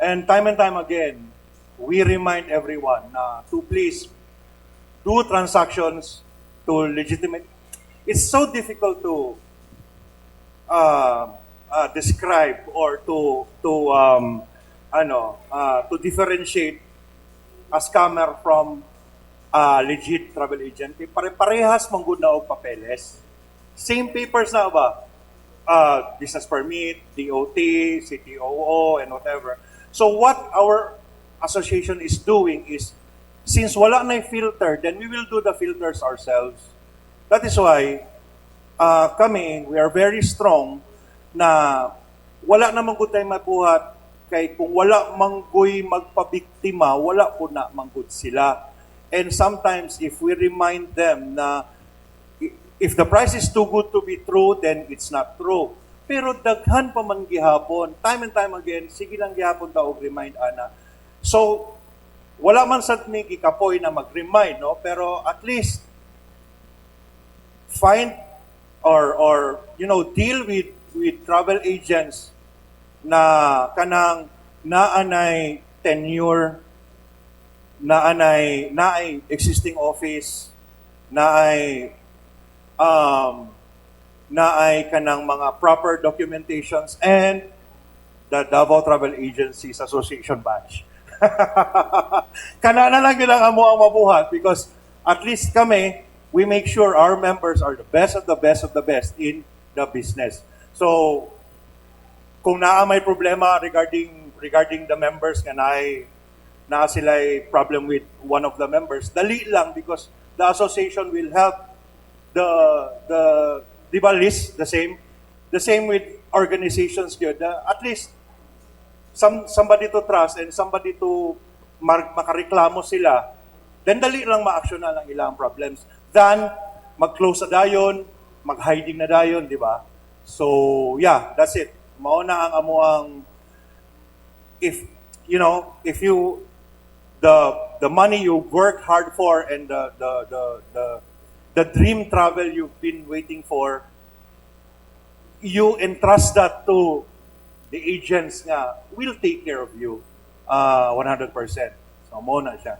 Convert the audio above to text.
And time again, we remind everyone na to please do transactions to legitimate. It's so difficult to describe or to differentiate a scammer from a legit travel agent. Pare-parehas mong good na og papeles. Same papers na ba? Business permit, DOT, CTOO, and whatever. So what our association is doing is, since wala na filter, then we will do the filters ourselves. That is why we are very strong na wala namang good tayo mabuhat kay kung wala manggoy magpabiktima, wala po na manggod sila. And sometimes if we remind them na if the price is too good to be true, then it's not true. Pero daghan pa man gihapon, time and time again, sige lang gihapon ta og remind ana. So wala man sad ni gikapoy na mag-remind, no? Pero at least find or deal with travel agents na kanang naanay tenure, naay existing office, naay kanang mga proper documentations, and the Davao Travel Agencies Association badge. Kana na lang yun ang amo ang mabuhat, because at least kami, we make sure our members are the best of the best of the best in the business. So, kung naa may problema regarding the members nga na sila problem with one of the members, dali lang, because the association will help the di ba list the same with organizations good. At least somebody to trust and somebody to makareklamo sila, then dali lang ma-action na lang ilang problems than mag-close na dayon, mag-hiding na dayon, di ba? So, yeah, that's it. Mauna ang amuang if you the money you work hard for and the dream travel you've been waiting for, you entrust that to the agents nga will take care of you 100%. So, mo na siya.